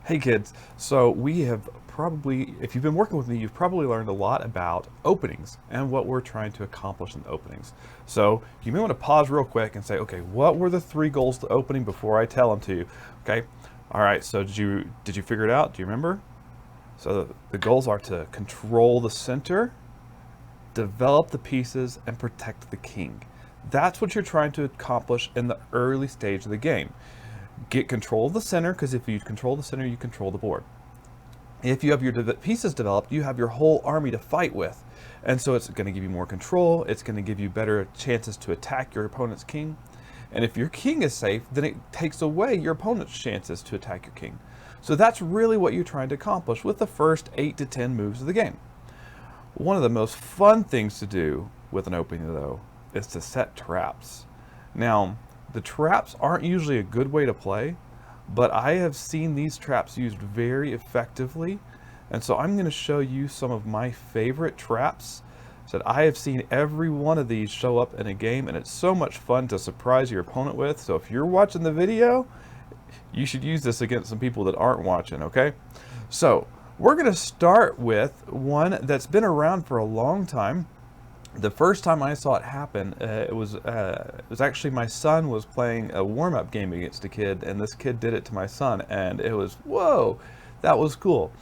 Hey kids, so we have probably, if you've been working with me, you've probably learned a lot about openings and what we're trying to accomplish in the openings. So you may want to pause real quick and say, okay, what were the 3 goals to opening before I tell them to you? Okay, all right, so did you figure it out? Do you remember? So the goals are to control the center, develop the pieces, and protect the king. That's what you're trying to accomplish in the early stage of the game. Get control of the center, because if you control the center, you control the board. If you have your pieces developed, you have your whole army to fight with. And so it's going to give you more control, it's going to give you better chances to attack your opponent's king. And if your king is safe, then it takes away your opponent's chances to attack your king. So that's really what you're trying to accomplish with the first 8 to 10 moves of the game. One of the most fun things to do with an opening, though, is to set traps. Now, the traps aren't usually a good way to play, but I have seen these traps used very effectively. And so I'm going to show you some of my favorite traps that I have seen every one of these show up in a game, and it's so much fun to surprise your opponent with. So if you're watching the video, you should use this against some people that aren't watching, okay? So we're going to start with one that's been around for a long time. The first time I saw it happen, it was actually my son was playing a warm-up game against a kid, and this kid did it to my son, and it was, whoa, that was cool.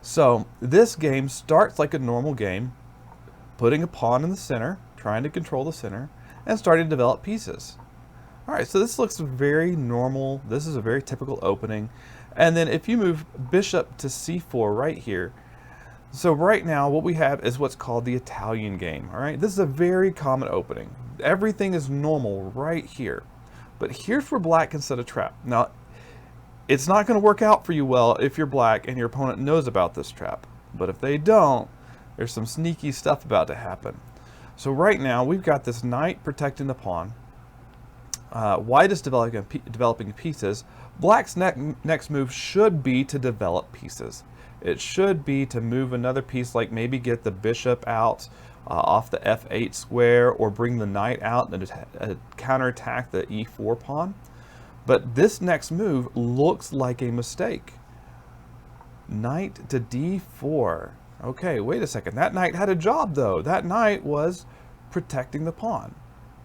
So this game starts like a normal game, putting a pawn in the center, trying to control the center, and starting to develop pieces. All right, so this looks very normal. This is a very typical opening. And then if you move bishop to c4 right here, so right now what we have is what's called the Italian game, all right? This is a very common opening. Everything is normal right here. But here's where black can set a trap. Now, it's not going to work out for you well if you're black and your opponent knows about this trap. But if they don't, there's some sneaky stuff about to happen. So right now we've got this knight protecting the pawn. White is developing pieces. Black's next move should be to develop pieces. It should be to move another piece, like maybe get the bishop out off the f8 square, or bring the knight out and counterattack the e4 pawn. But this next move looks like a mistake. Knight to d4. Okay, wait a second. That knight had a job, though. That knight was protecting the pawn,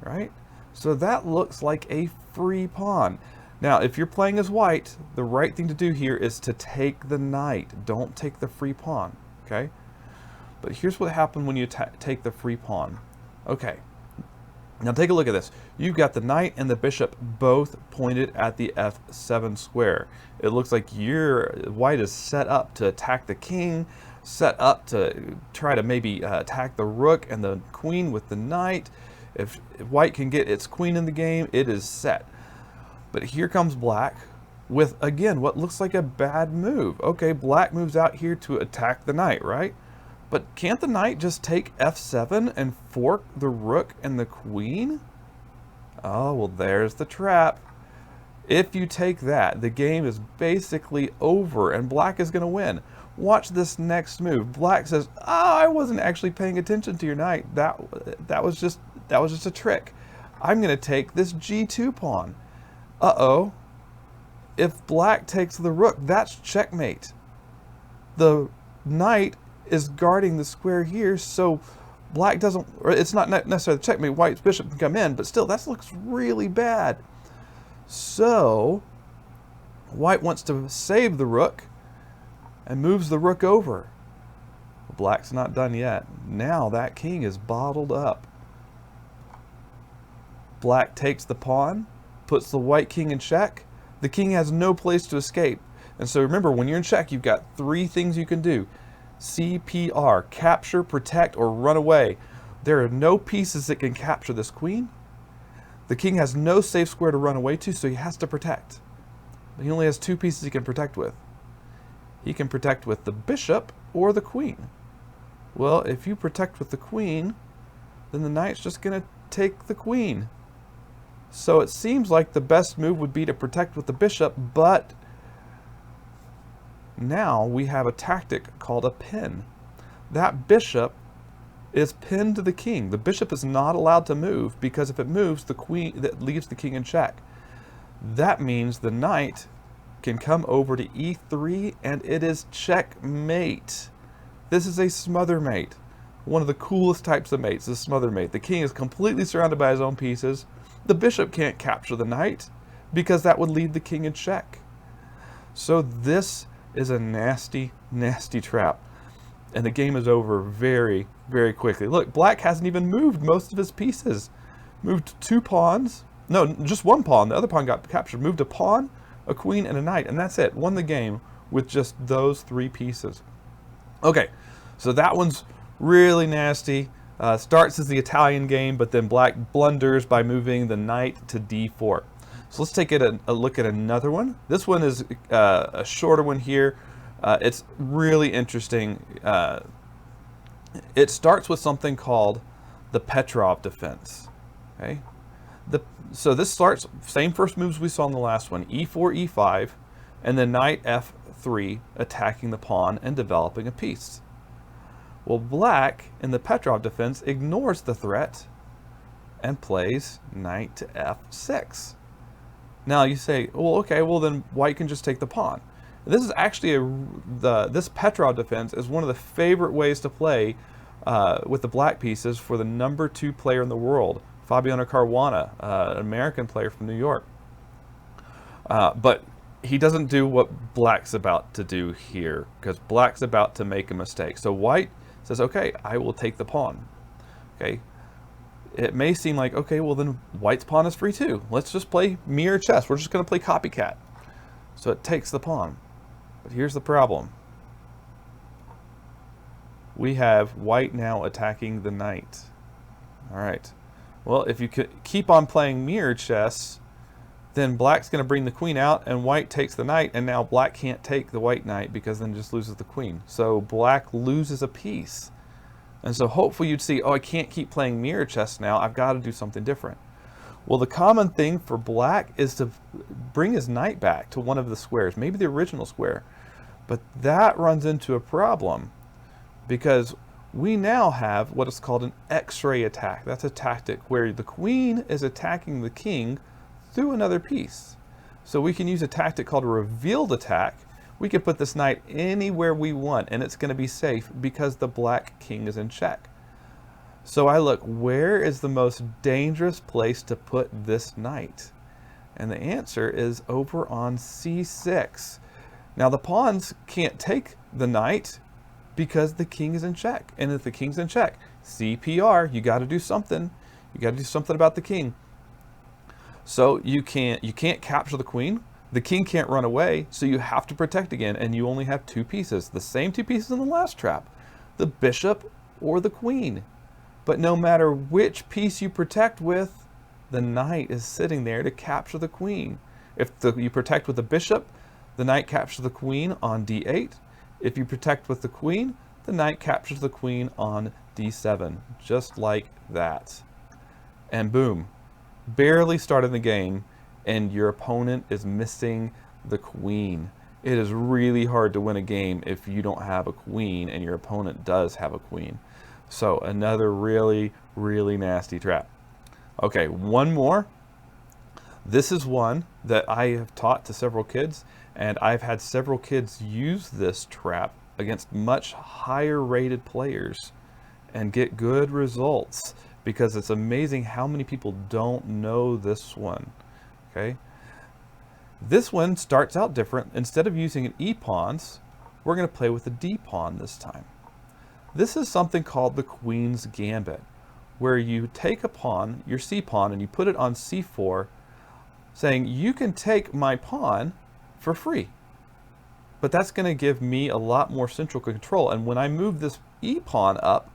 right? So that looks like a free pawn. Now, if you're playing as white, the right thing to do here is to take the knight. Don't take the free pawn, okay? But here's what happened when you take the free pawn. Okay, now take a look at this. You've got the knight and the bishop both pointed at the f7 square. It looks like white is set up to attack the king, set up to try to maybe attack the rook and the queen with the knight. If white can get its queen in the game, it is set. But here comes black with, again, what looks like a bad move. Okay, black moves out here to attack the knight, right? But can't the knight just take f7 and fork the rook and the queen? Oh, well, there's the trap. If you take that, the game is basically over and black is going to win. Watch this next move. Black says, "Oh, I wasn't actually paying attention to your knight. That was just a trick. I'm going to take this g2 pawn." Uh-oh. If black takes the rook, that's checkmate. The knight is guarding the square here, so black doesn't, or it's not necessarily checkmate. White's bishop can come in, but still, that looks really bad. So white wants to save the rook and moves the rook over. Black's not done yet. Now that king is bottled up. Black takes the pawn, puts the white king in check. The king has no place to escape. And so remember, when you're in check, you've got 3 things you can do. CPR, capture, protect, or run away. There are no pieces that can capture this queen. The king has no safe square to run away to, so he has to protect. But he only has 2 pieces he can protect with. He can protect with the bishop or the queen. Well, if you protect with the queen, then the knight's just going to take the queen. So it seems like the best move would be to protect with the bishop, but now we have a tactic called a pin. That bishop is pinned to the king. The bishop is not allowed to move, because if it moves, the queen, that leaves the king in check. That means the knight can come over to e3, and it is checkmate. This is a smother mate. One of the coolest types of mates is smother mate. The king is completely surrounded by his own pieces. The bishop can't capture the knight because that would leave the king in check. So this is a nasty, nasty trap. And the game is over very, very quickly. Look, black hasn't even moved most of his pieces. Moved 2 pawns. No, just 1 pawn. The other pawn got captured. Moved a pawn, a queen, and a knight. And that's it. Won the game with just those 3 pieces. Okay, so that one's really nasty. Starts as the Italian game, but then black blunders by moving the knight to d4. So let's take a look at another one. This one is a shorter one here. It's really interesting. It starts with something called the Petrov Defense. Okay, so this starts same first moves we saw in the last one: e4, e5, and then knight f3, attacking the pawn and developing a piece. Well, black in the Petrov Defense ignores the threat and plays knight to f6. Now you say, well, okay, well then white can just take the pawn. This is actually this Petrov Defense is one of the favorite ways to play with the black pieces for the #2 player in the world, Fabiano Caruana, an American player from New York. But he doesn't do what black's about to do here, because black's about to make a mistake. So white says, okay, I will take the pawn. Okay, it may seem like, okay, well then white's pawn is free too. Let's just play mirror chess. We're just going to play copycat. So it takes the pawn. But here's the problem. We have white now attacking the knight. All right. Well, if you could keep on playing mirror chess, then black's going to bring the queen out and white takes the knight, and now black can't take the white knight because then just loses the queen. So black loses a piece. And so hopefully you'd see, oh, I can't keep playing mirror chess now. I've got to do something different. Well, the common thing for black is to bring his knight back to one of the squares, maybe the original square. But that runs into a problem because we now have what is called an X-ray attack. That's a tactic where the queen is attacking the king through another piece. So we can use a tactic called a revealed attack. We can put this knight anywhere we want and it's going to be safe because the black king is in check. So I look, where is the most dangerous place to put this knight? And the answer is over on c6. Now the pawns can't take the knight because the king is in check. And if the king's in check, CPR, you got to do something. You got to do something about the king. So you can't capture the queen. The king can't run away, so you have to protect again, and you only have 2 pieces. The same 2 pieces in the last trap, the bishop or the queen. But no matter which piece you protect with, the knight is sitting there to capture the queen. If you protect with the bishop, the knight captures the queen on d8. If you protect with the queen, the knight captures the queen on d7, just like that. And boom, barely started the game, and your opponent is missing the queen. It is really hard to win a game if you don't have a queen and your opponent does have a queen. So another really, really nasty trap. Okay, one more. This is one that I have taught to several kids, and I've had several kids use this trap against much higher rated players and get good results because it's amazing how many people don't know this one. Okay, this one starts out different. Instead of using an e-pawns, we're going to play with a d-pawn this time. This is something called the Queen's Gambit, where you take a pawn, your c-pawn, and you put it on c4, saying you can take my pawn for free. But that's going to give me a lot more central control. And when I move this e-pawn up,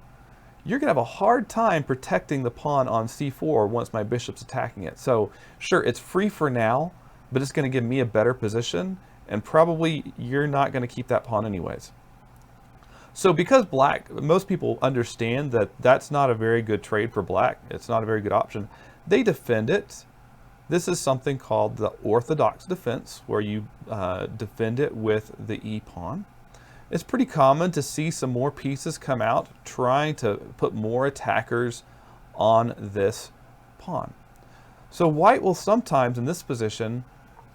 you're going to have a hard time protecting the pawn on c4 once my bishop's attacking it. So sure, it's free for now, but it's going to give me a better position, and probably you're not going to keep that pawn anyways. So because black, most people understand that that's not a very good trade for black, it's not a very good option, they defend it. This is something called the orthodox defense, where you defend it with the e-pawn. It's pretty common to see some more pieces come out trying to put more attackers on this pawn. So white will sometimes in this position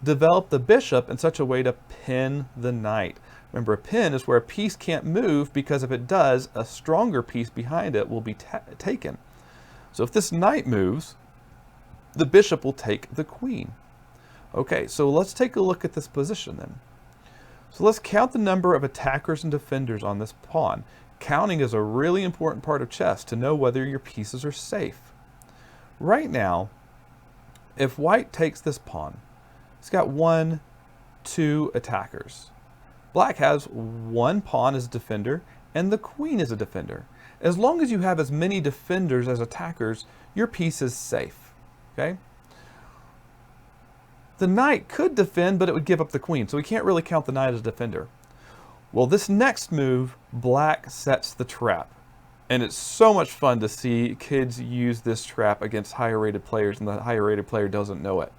develop the bishop in such a way to pin the knight. Remember, a pin is where a piece can't move, because if it does, a stronger piece behind it will be taken. So if this knight moves, the bishop will take the queen. Okay, so let's take a look at this position then. So let's count the number of attackers and defenders on this pawn. Counting is a really important part of chess to know whether your pieces are safe. Right now, if white takes this pawn, it's got 1, 2 attackers. Black has 1 pawn as a defender and the queen as a defender. As long as you have as many defenders as attackers, your piece is safe. Okay? The knight could defend, but it would give up the queen, so we can't really count the knight as a defender. Well, this next move, black sets the trap. And it's so much fun to see kids use this trap against higher rated players, and the higher rated player doesn't know it.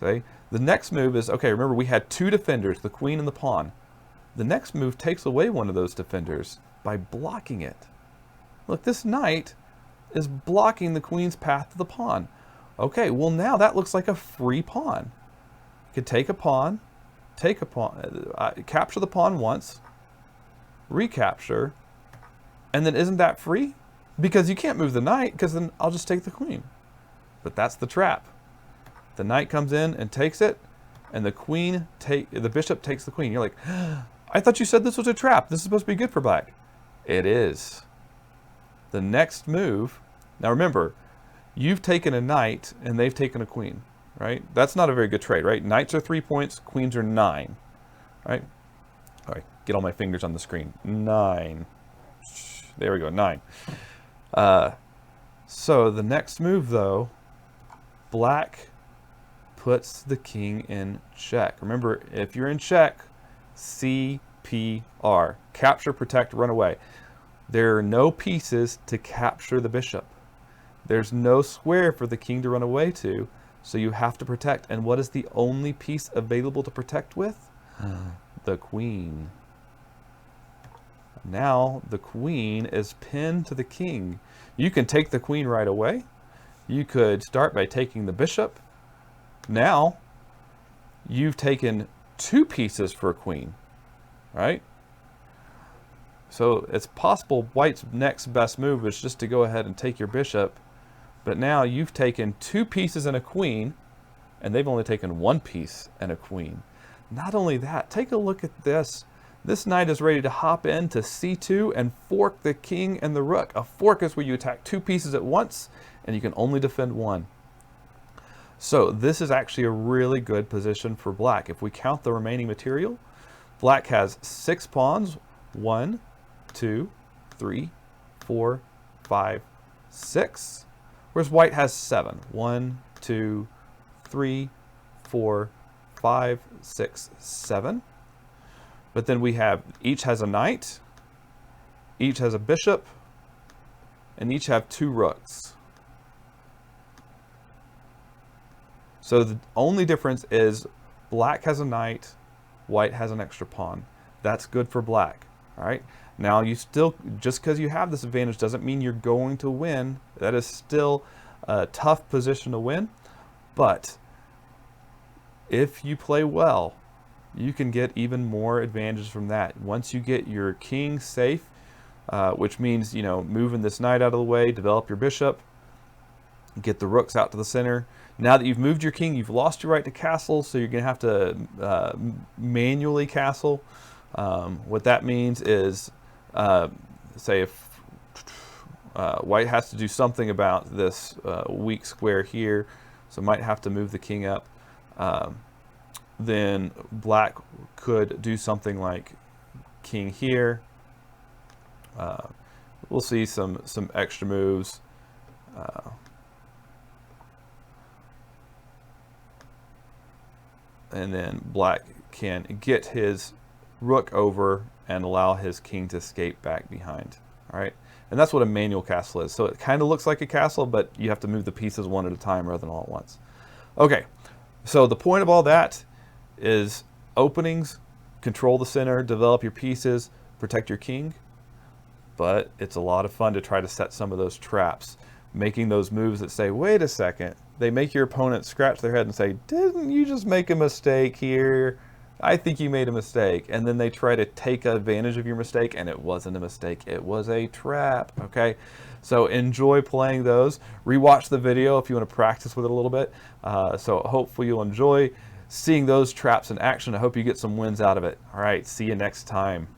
Okay? The next move is, okay, remember we had 2 defenders, the queen and the pawn. The next move takes away one of those defenders by blocking it. Look, this knight is blocking the queen's path to the pawn. Okay, well now that looks like a free pawn. You could take a pawn, capture the pawn once, recapture, and then isn't that free? Because you can't move the knight, because then I'll just take the queen. But that's the trap. The knight comes in and takes it, and the bishop takes the queen. You're like, I thought you said this was a trap. This is supposed to be good for black. It is. The next move, now remember, you've taken a knight and they've taken a queen, right? That's not a very good trade, right? Knights are 3 points, queens are 9, right? All right, get all my fingers on the screen. 9. There we go, 9. So the next move, though, black puts the king in check. Remember, if you're in check, CPR. Capture, protect, run away. There are no pieces to capture the bishop. There's no square for the king to run away to, so you have to protect. And what is the only piece available to protect with? The queen. Now the queen is pinned to the king. You can take the queen right away. You could start by taking the bishop. Now you've taken 2 pieces for a queen, right? So it's possible white's next best move is just to go ahead and take your bishop, but now you've taken 2 pieces and a queen, and they've only taken 1 piece and a queen. Not only that, take a look at this. This knight is ready to hop into c2 and fork the king and the rook. A fork is where you attack 2 pieces at once, and you can only defend 1. So this is actually a really good position for black. If we count the remaining material, black has 6 pawns. 1, 2, 3, 4, 5, 6. Whereas white has 7. 1, 2, 3, 4, 5, 6, 7. But then we have, each has a knight, each has a bishop, and each have 2 rooks. So the only difference is black has a knight, white has an extra pawn. That's good for black, all right? Now you still, just because you have this advantage doesn't mean you're going to win. That is still a tough position to win, but if you play well, you can get even more advantages from that. Once you get your king safe, which means, you know, moving this knight out of the way, develop your bishop, get the rooks out to the center. Now that you've moved your king, you've lost your right to castle, so you're going to have to manually castle. What that means is, say if white has to do something about this weak square here, so might have to move the king up, then black could do something like king here. We'll see some extra moves. And then black can get his rook over and allow his king to escape back behind. All right, and that's what a manual castle is. So it kind of looks like a castle, but you have to move the pieces one at a time rather than all at once. Okay, so the point of all that is openings, control the center, develop your pieces, protect your king. But it's a lot of fun to try to set some of those traps, making those moves that say, wait a second, they make your opponent scratch their head and say, didn't you just make a mistake here? I think you made a mistake. And then they try to take advantage of your mistake, and it wasn't a mistake. It was a trap, okay? So enjoy playing those. Rewatch the video if you want to practice with it a little bit. So hopefully you'll enjoy seeing those traps in action. I hope you get some wins out of it. All right, see you next time.